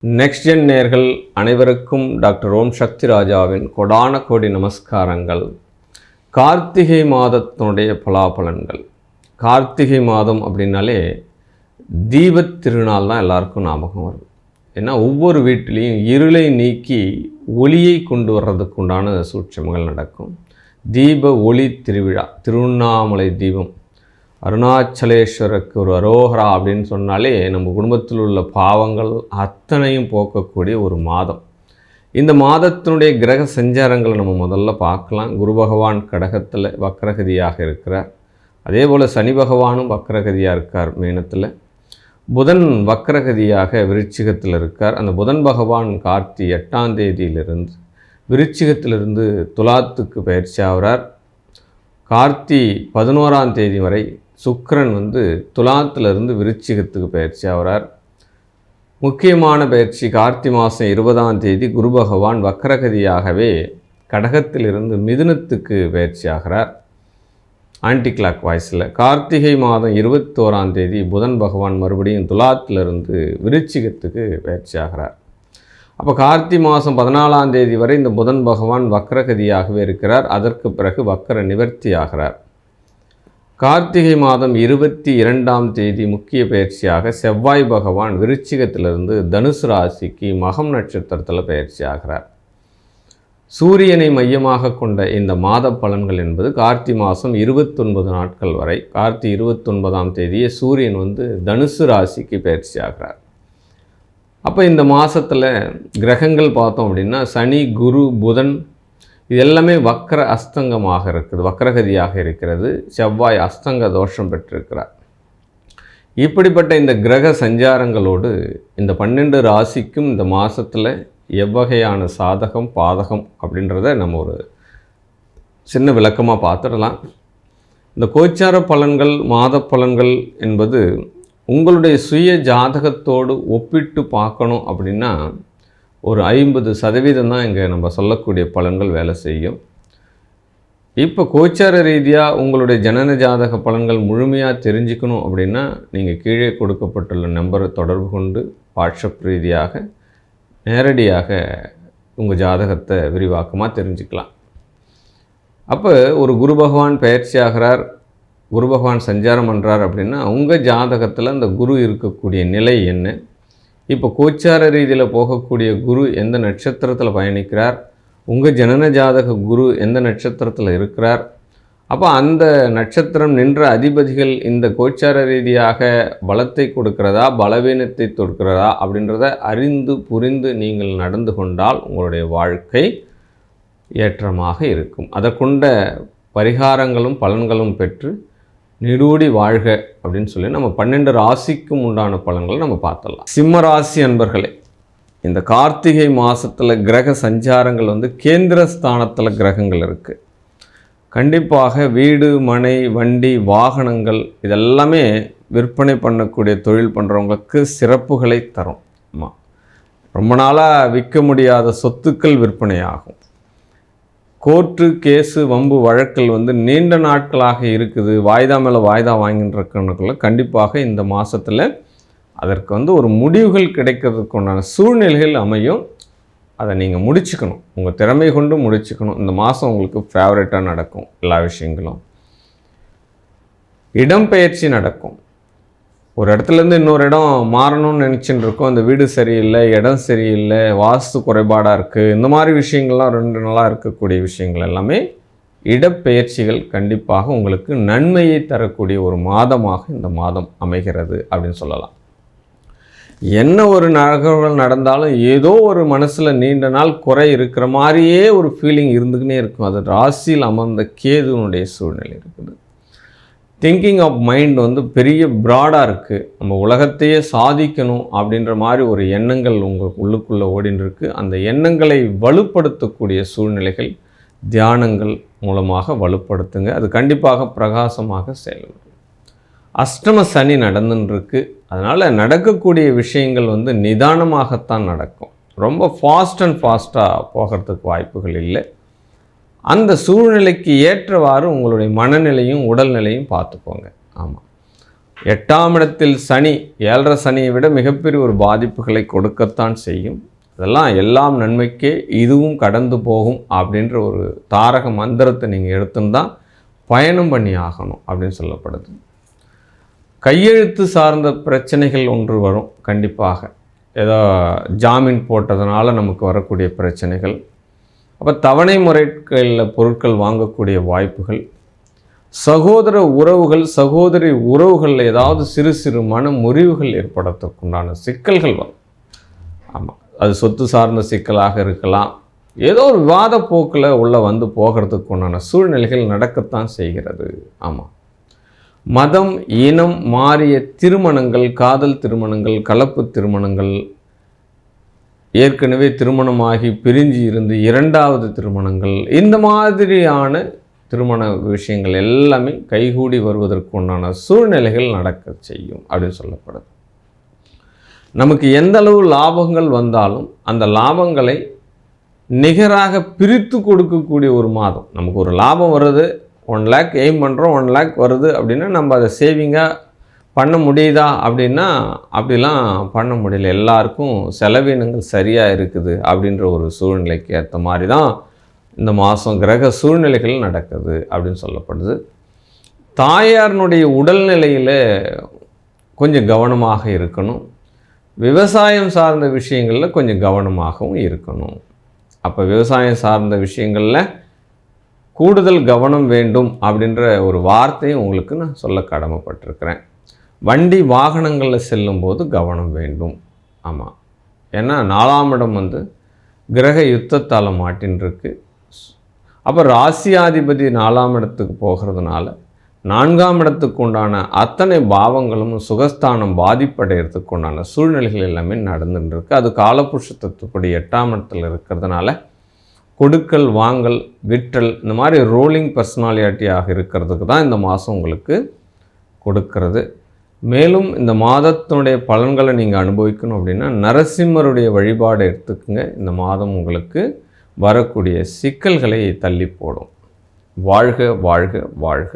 Next gen நேயர்கள் அனைவருக்கும் doctor ஓம் சக்தி ராஜாவின் கொடான கோடி நமஸ்காரங்கள். கார்த்திகை மாதத்தினுடைய பலாபலன்கள். கார்த்திகை மாதம் அப்படின்னாலே தீபத் திருநாள் தான் எல்லாருக்கும் ஞாபகம் வருது. ஏன்னா ஒவ்வொரு வீட்டிலையும் இருளை நீக்கி ஒளியை கொண்டு வர்றதுக்கு உண்டான சூட்சமங்கள் நடக்கும். தீப ஒளி திருவிழா, திருவண்ணாமலை தீபம், அருணாச்சலேஸ்வருக்கு ஒரு அரோகரா அப்படின்னு சொன்னாலே நம்ம குடும்பத்தில் உள்ள பாவங்கள் அத்தனையும் போக்கக்கூடிய ஒரு மாதம். இந்த மாதத்தினுடைய கிரக சஞ்சாரங்களை நம்ம முதல்ல பார்க்கலாம். குரு பகவான் கடகத்தில் வக்ரகதியாக இருக்கிறார். அதே போல் சனி பகவானும் வக்ரகதியாக இருக்கார் மீனத்தில். புதன் வக்ரகதியாக விருச்சிகத்தில் இருக்கார். அந்த புதன் பகவான் கார்த்தி 8ஆம் தேதியிலிருந்து விருச்சிகத்திலிருந்து துலாத்துக்கு பயிற்சி ஆகிறார். கார்த்தி 11ஆம் தேதி வரை சுக்கிரன் துலாத்திலிருந்து விருச்சிகத்துக்கு பயிற்சி ஆகிறார். முக்கியமான பயிற்சி கார்த்தி மாதம் 20ஆம் தேதி குரு பகவான் வக்ரகதியாகவே கடகத்திலிருந்து மிதுனத்துக்கு பயிற்சி ஆகிறார் ஆன்டி கிளாக் வாய்ஸில். கார்த்திகை மாதம் 21ஆம் தேதி புதன் பகவான் மறுபடியும் துலாத்திலிருந்து விருச்சிகத்துக்கு பயிற்சி ஆகிறார். அப்போ கார்த்தி மாதம் 14ஆம் தேதி வரை இந்த புதன் பகவான் வக்ரகதியாகவே இருக்கிறார். அதற்கு பிறகு வக்ர நிவர்த்தி ஆகிறார். கார்த்திகை மாதம் 22ஆம் தேதி முக்கிய பயிற்சியாக செவ்வாய் பகவான் விருச்சிகத்திலிருந்து தனுசு ராசிக்கு மகம் நட்சத்திரத்தில் பயிற்சி ஆகிறார். சூரியனை மையமாக கொண்ட இந்த மாத பலன்கள் என்பது கார்த்தி மாதம் 29 நாட்கள் வரை. கார்த்தி 29ஆம் தேதியே சூரியன் தனுசு ராசிக்கு பயிற்சி ஆகிறார். அப்போ இந்த மாதத்தில் கிரகங்கள் பார்த்தோம் அப்படின்னா சனி, குரு, புதன் இது எல்லாமே வக்ர அஸ்தங்கமாக இருக்குது, வக்ரகதியாக இருக்கிறது. செவ்வாய் அஸ்தங்க தோஷம் பெற்றிருக்கிறார். இப்படிப்பட்ட இந்த கிரக சஞ்சாரங்களோடு இந்த 12 ராசிக்கும் இந்த மாதத்தில் எவ்வகையான சாதகம் பாதகம் அப்படின்றத நம்ம ஒரு சின்ன விளக்கமாக பார்த்துடலாம். இந்த கோச்சார பலன்கள், மாத பலன்கள் என்பது உங்களுடைய சுய ஜாதகத்தோடு ஒப்பிட்டு பார்க்கணும் அப்படின்னா ஒரு 50% தான் இங்கே நம்ம சொல்லக்கூடிய பலன்கள் வேலை செய்யும். இப்போ கோச்சார ரீதியாக உங்களுடைய ஜனன ஜாதக பலன்கள் முழுமையாக தெரிஞ்சுக்கணும் அப்படின்னா நீங்கள் கீழே கொடுக்கப்பட்டுள்ள நம்பரை தொடர்பு கொண்டு வாட்ஸ்அப் ரீதியாக நேரடியாக உங்கள் ஜாதகத்தை விரிவாக்கமாக தெரிஞ்சுக்கலாம். அப்போ ஒரு குரு பகவான் பயிற்சி ஆகிறார், குரு பகவான் சஞ்சாரம் பண்ணுறார் அப்படின்னா உங்கள் ஜாதகத்தில் அந்த குரு இருக்கக்கூடிய நிலை என்ன, இப்போ கோச்சார ரீதியில் போகக்கூடிய குரு எந்த நட்சத்திரத்தில் பயணிக்கிறார், உங்கள் ஜனன ஜாதக குரு எந்த நட்சத்திரத்தில் இருக்கிறார், அப்போ அந்த நட்சத்திரம் நின்ற அதிபதிகள் இந்த கோச்சார ரீதியாக பலத்தை கொடுக்கிறதா பலவீனத்தை கொடுக்கிறதா அப்படின்றத அறிந்து புரிந்து நீங்கள் நடந்து கொண்டால் உங்களுடைய வாழ்க்கை ஏற்றமாக இருக்கும். அதற்குண்ட பரிகாரங்களும் பலன்களும் பெற்று நீடூடி வாழ்க அப்படின்னு சொல்லி நம்ம 12 ராசிக்கும் உண்டான பலன்களை நம்ம பார்த்துடலாம். சிம்ம ராசி அன்பர்களே, இந்த கார்த்திகை மாதத்தில் கிரக சஞ்சாரங்கள் கேந்திர ஸ்தானத்தில் கிரகங்கள் இருக்குது. கண்டிப்பாக வீடு, மனை, வண்டி, வாகனங்கள் இதெல்லாமே விற்பனை பண்ணக்கூடிய தொழில் பண்ணுறவங்களுக்கு சிறப்புகளை தரும். ஆமாம், ரொம்ப நாளாக விற்க முடியாத சொத்துக்கள் விற்பனை ஆகும். கோர்ட்டு கேஸு வம்பு வழக்கல் நீண்ட நாட்களாக இருக்குது, வாய்தா மேலே வாய்தா வாங்கிட்டு இருக்கணுக்குள்ள கண்டிப்பாக இந்த மாதத்தில் அதற்கு ஒரு முடிவுகள் கிடைக்கிறதுக்கு உண்டான சூழ்நிலைகள் அமையும். அதை நீங்கள் முடிச்சுக்கணும், உங்கள் திறமை கொண்டு முடிச்சுக்கணும். இந்த மாதம் உங்களுக்கு ஃபேவரட்டாக நடக்கும். எல்லா விஷயங்களும் இடம்பெயர்ச்சி நடக்கும். ஒரு இடத்துலேருந்து இன்னொரு இடம் மாறணும்னு நினச்சின்னு இருக்கோம், அந்த வீடு சரியில்லை, இடம் சரியில்லை, வாஸ்து குறைபாடாக இருக்குது, இந்த மாதிரி விஷயங்கள்லாம் 2 நாளாக இருக்கக்கூடிய விஷயங்கள் எல்லாமே இடப்பெயர்ச்சிகள் கண்டிப்பாக உங்களுக்கு நன்மையை தரக்கூடிய ஒரு மாதமாக இந்த மாதம் அமைகிறது அப்படின்னு சொல்லலாம். என்ன ஒரு நகர்வுகள் நடந்தாலும் ஏதோ ஒரு மனசில் நீண்ட நாள் குறை இருக்கிற மாதிரியே ஒரு ஃபீலிங் இருந்துக்கினே இருக்கும். அது ராசியில் அமர்ந்த கேதுனுடைய சூழ்நிலை இருக்குது. திங்கிங் ஆஃப் மைண்ட் பெரிய ப்ராடாக இருக்குது. நம்ம உலகத்தையே சாதிக்கணும் அப்படின்ற மாதிரி ஒரு எண்ணங்கள் உங்கள் உள்ளுக்குள்ளே ஓடின்னு இருக்குது. அந்த எண்ணங்களை வலுப்படுத்தக்கூடிய சூழ்நிலைகள் தியானங்கள் மூலமாக வலுப்படுத்துங்க. அது கண்டிப்பாக பிரகாசமாக செயல்படும். அஷ்டம சனி நடந்துருக்கு. அதனால் நடக்கக்கூடிய விஷயங்கள் நிதானமாகத்தான் நடக்கும். ரொம்ப ஃபாஸ்ட்டாக போகிறதுக்கு வாய்ப்புகள் இல்லை. அந்த சூழ்நிலைக்கு ஏற்றவாறு உங்களுடைய மனநிலையும் உடல்நிலையும் பார்த்துக்கோங்க. ஆமாம், 8ஆம் இடத்தில் சனி, 7.5 சனியை விட மிகப்பெரிய ஒரு பாதிப்புகளை கொடுக்கத்தான் செய்யும். இதெல்லாம் எல்லாம் நன்மைக்கே, இதுவும் கடந்து போகும் அப்படின்ற ஒரு தாரக மந்திரத்தை நீங்கள் எடுத்துன்னு தான் பயணம் பண்ணி ஆகணும் அப்படின்னு சொல்லப்படுது. கையெழுத்து சார்ந்த பிரச்சனைகள் ஒன்று வரும் கண்டிப்பாக. ஏதோ ஜாமீன் போட்டதுனால நமக்கு வரக்கூடிய பிரச்சனைகள், அப்போ தவணை முறைகளில் பொருட்கள் வாங்கக்கூடிய வாய்ப்புகள், சகோதர உறவுகள், சகோதரி உறவுகளில் ஏதாவது சிறு சிறு மன முறிவுகள் ஏற்படுறதுக்குண்டான சிக்கல்கள் வரும். ஆமாம், அது சொத்து சார்ந்த சிக்கலாக இருக்கலாம். ஏதோ ஒரு விவாத போக்கில் உள்ளே வந்து போகிறதுக்கு உண்டான சூழ்நிலைகள் நடக்கத்தான் செய்கிறது. ஆமாம், மதம் இனம் மாறிய திருமணங்கள், காதல் திருமணங்கள், கலப்பு திருமணங்கள், ஏற்கனவே திருமணமாகி பிரிஞ்சு இருந்து 2வது திருமணங்கள், இந்த மாதிரியான திருமண விஷயங்கள் எல்லாமே கைகூடி வருவதற்கு உண்டான சூழ்நிலைகள் நடக்க செய்யும் அப்படின்னு சொல்லப்படுது. நமக்கு எந்த அளவு லாபங்கள் வந்தாலும் அந்த லாபங்களை நிகராக பிரித்து கொடுக்கக்கூடிய ஒரு மாதம். நமக்கு ஒரு லாபம் வருது, 1 lakh எய்ம் பண்ணுறோம், 1 lakh வருது அப்படின்னா நம்ம அதை சேவிங்காக பண்ண முடியுதா அப்படின்னா அப்படிலாம் பண்ண முடியல. எல்லாருக்கும் செலவினங்கள் சரியாக இருக்குது அப்படின்ற ஒரு சூழ்நிலைக்கு ஏற்ற மாதிரி தான் இந்த மாதம் கிரக சூழ்நிலைகள் நடக்குது அப்படின்னு சொல்லப்படுது. தாயாரினுடைய உடல்நிலையில் கொஞ்சம் கவனமாக இருக்கணும். விவசாயம் சார்ந்த விஷயங்களில் கொஞ்சம் கவனமாகவும் இருக்கணும். அப்போ விவசாயம் சார்ந்த விஷயங்களில் கூடுதல் கவனம் வேண்டும் அப்படின்ற ஒரு வார்த்தையும் உங்களுக்கு நான் சொல்ல கடமைப்பட்டிருக்கிறேன். வண்டி வாகனங்களில் செல்லும்போது கவனம் வேண்டும். ஆமாம், ஏன்னா 4ஆம் இடம் கிரக யுத்தத்தால் மாட்டின்ருக்கு. அப்போ ராசியாதிபதி 4ஆம் இடத்துக்கு போகிறதுனால 4ஆம் இடத்துக்கு உண்டான அத்தனை பாவங்களும் சுகஸ்தானம் பாதிப்படைகிறதுக்கு உண்டான சூழ்நிலைகள் எல்லாமே நடந்துட்டுருக்கு. அது காலபுருஷ தத்துவப்படி 8ஆம் இடத்துல இருக்கிறதுனால கொடுக்கல் வாங்கல் விற்றல் இந்த மாதிரி ரோலிங் பர்சனாலிட்டியாக இருக்கிறதுக்கு தான் இந்த மாதம் உங்களுக்கு கொடுக்கறது. மேலும் இந்த மாதத்தினுடைய பலன்களை நீங்கள் அனுபவிக்கணும் அப்படின்னா நரசிம்மருடைய வழிபாடு எடுத்துக்குங்க. இந்த மாதம் உங்களுக்கு வரக்கூடிய சிக்கல்களை தள்ளி போடும். வாழ்க வாழ்க வாழ்க.